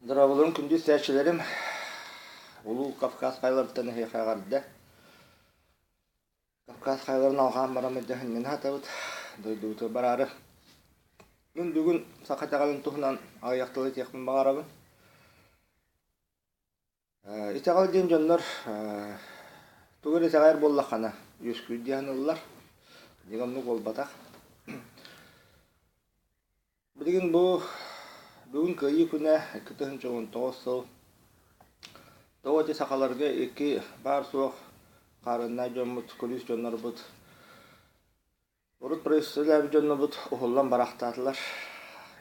Дырабылын күндіз сәтшілерім Улуу Кавказ қайларыттан хейхағарды. Кавказ қайларын алған барамыды хінген хатабыд. Дойдуыты барары. Мен бүгін сақатағалын тұхынан аяқтылы текпін бағарабын. Итағал ден жонлар тұғыр етағайыр боллақана өскүйді дейінілілер. Дегенлік ол батақ. Білген бүгін көйі күні 2019 сыл Тоғыты сақаларға екі бар соқ қарынна жонмұт, күліс жонлар бұд. Ұрыт прайсылы әбі жонлар бұд, ұғылан барақтатылар.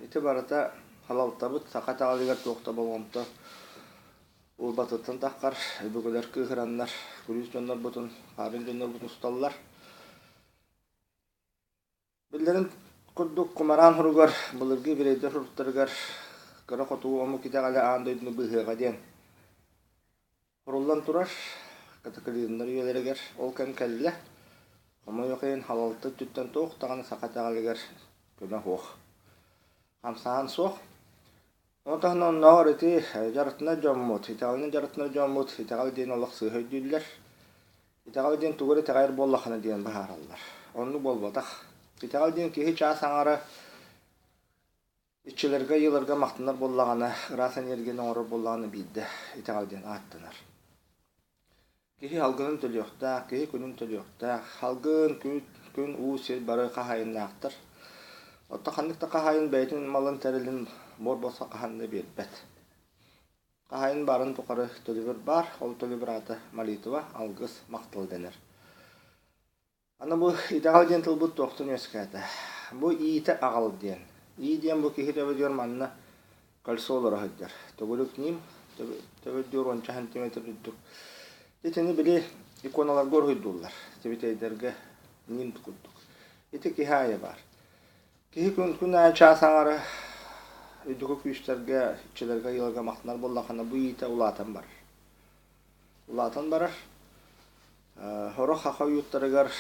Еті барыта қалалықта бұд, сақат ағалығар тоқта болғамта. Ол батыттан таққар, бүгілер күйіранлар, күліс жонлар бұдын, қарын жонлар бұдын ұсталылар. Білдерін күрдік құмаран ғұрығар, бұлырғы бірейдер ұрттырғар, кірі қотуы омы кетеғалі аңдойдыны бұғыға ден. Құрылдан тұрар, катакализмдар үйелерігер, ол кәм кәлілі. Қомай оқайын халалты түттен тоқ, тағаны сақат ағалығар көмі хоқ. Қамсаған соқ. Онтағын онна ғыр еті жарытына жоммут, итағалының жарытына жоммут, итағалы дейін олық сүйхөй дейілер. Итағалы дейін тұғыр етағайыр боллақына дейін бағаралар. Онны бол батақ. Итағалы дейін кейі чаас аңары итчелерге елерге мақтынар боллағаны, ұрасан ергені оңыры боллағаны бейді. Итағалы дейін аттынар. Кихи халгынын төлөқтә, кихи күнін төлөқтә, халгын күн уусел бары қахайын нақтыр. Отта қандықта қахайын бәйтін малын тәрілін бор болса қаханды бербәт. Қахайын барын тұқары төлібір бар, ол төлібір аты Малитова, алғыз мақтыл денер. Ана бұл итағал ден тұлбұт тоқтын өскәді. Бұл иеті ағал ден. Ие ден бұл кихи төбедер манына көлсі олары høйдер. Төгілік нем, төбедер 10 сантиметр үддік. Етені біле иконалар көргүйдулар. Тебетейдерге нем тұқыддық. Еті кихайы бар. Кихи күн әй часаңары үдігі күйіштерге, итчелерге, елге мақтынар боллақана бұл еті ұлатын барыр. Ұлатын барыр. Хоры қақа үйіттірігер,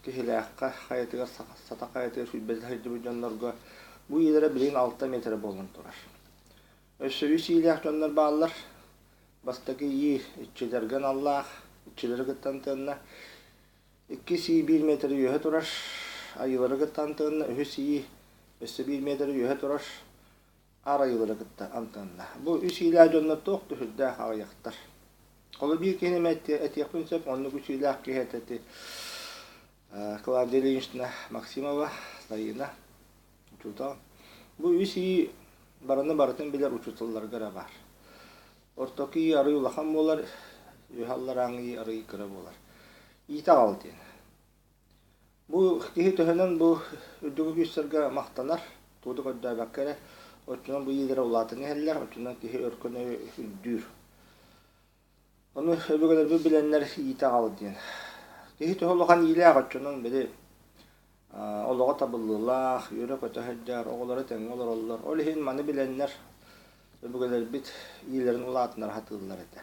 кихиләққа қайетігер, сата қайетігер, сүйтбәзі хайды жонларға бұл елері білген 6 метр болын тұрар. Өссі үйсейләқ жонлар бағалар. Бастаки ии итчелерген Аллах, итчелерге тантығына 2-1 метр үйе тұрар, айыларығы тантығына үсі 1 метр үйе тұрар, ар айыларығы тантығына. Бұл үсейлі жонлар тоқ түхілді ағаяқтар. Қолы бір кенем әтеқпін сөп, оны үсейлі аққиет әті Клавдия Ильинична Максимова, Сайына, ұчылтал. Бұл үсей барыны барытын білер ұчылталарға бар. Ортоки арый улахан болар, үйхаллар аңы арый кірі болар. Ита алден. Бұл кейі төхінен бұл үдігі күстерге мақтанар, туды көдді бәккері, отчынан бұл елері улатын әлілер, отчынан кейі өркіні үддүр. Оны өбігілер бұл біленлер ита алден. Кейі төхі олған елі ағатчынан білі олығы табылылақ, үйрі көті хөддер, оғылары тәң олар олар. Ол ең маны біленлер Өбігілер біт иелерін ұлатынар хатылылар әді.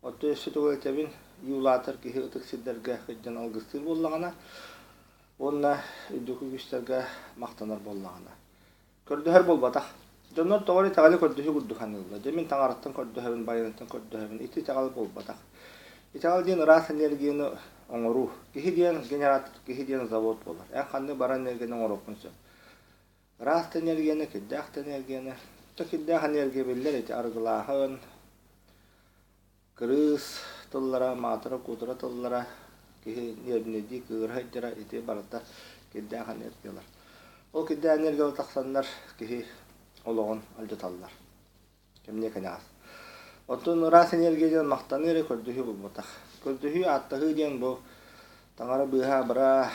Отты өсі түгіл тәбін иулатыр кейі ұтық сидерге қыджан алғыстыр боллағана, онына үдікі күштерге мақтанар боллағана. Көрдіхер бол батақ. Жонлар тоғыры тағалы көрдіхі күрдіханылы. Жемін таңараттан көрдіхерін, байынаттан көрдіхерін, ити тағалы бол батақ. Итағалы дейін ұрас энергияны оңыру. Кейі дейін генератор, кейі дейін завод болар. Ән қанды бара энергияны оңыр оқынсы. Ұрас энергияны, кеддәқт энергияны, Токиддах энергия беллер эти аргылахын, кырыс тыллара, матыра, кутыра тыллара, кихи небнеди, кырхайдыра, эти барата киддах энергиялар. Ол киддах энергиялар тақсанлар, кихи олығын алжаталлар. Кемне кенағыз. Оттun рас энергиядан мақтаныры көрдіхі бұл бұтақ. Көрдіхі аттығы ден бұл таңары бұға бұра,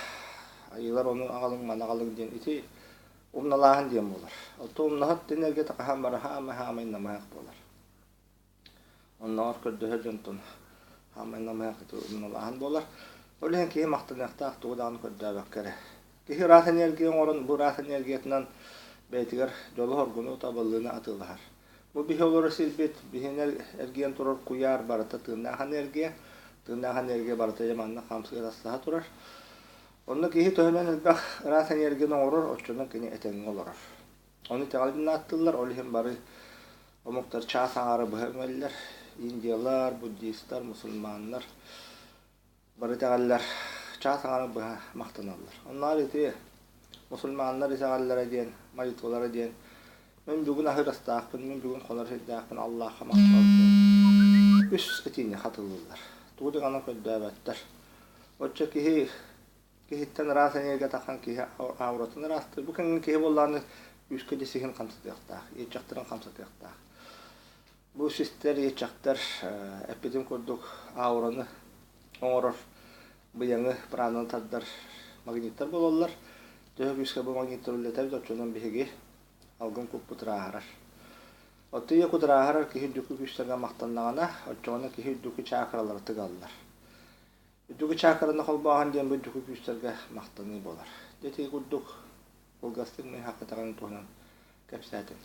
айылар оның ағалың, манағалың ден, эти умналахан дем болар. Олты умнахат энергия тақахан бара хамай намаяқ болар. Оннағар көрдіхер жонтын хамай намаяқ умналахан болар. Олеген кейі мақтанаяқтақ туғыдағын көрді бәккері. Кейі рас энергияң орын бұл рас энергиятынан бәйтігер жолы хоргуну табылығына атылығар. Бұл бихе олары сілбет, бихен әргиян тұрар құяр барыта тыңнаған әргия барыта жаманына қамсыға тастаға тұрар. Онны кейі төхінен үлбәқ рас энергияның орыр, оччының кені әтәңін оларар. Оны тәғалбін аттылар, олығын бары Omuktar çağsaňary böhmeller, Indiyalar, Buddhistler, musulmanlar bari tegaller çağsaňary böhe maktanallar. Onlar iti musulmanlar ise gallera diyen, mayitgolara diyen men bugün ahirastaqpyn, men bugün kolar edaqpyn Allah'a maktanallar. Üs etini hatırlılar. Tuğdu gana köddäbetler. Oça kihitten rasan yerge takan kihi avratını rastı. Bu kan kihi bollarını üskü desihin kamsatyaqtaq, yetçaqtıran kamsatyaqtaq. Bu sistler yetçaqtar epidim kurduk avranı oňoror bu ýaňy pranyny taddar magnetler bolallar. Döhüp üske bu magnetler uleter doçundan bihigi algın kup traharar. Otyya kutraharar kihi dükü güçlerge maktanlagana, oçoňa kihi dükü çakralary tygallar. Dükü çakralaryny holbahan diýen bu dükü güçlerge maktany bolar. Deti kurduk. Ol gastyn men hakda tagan tonan kapsatin.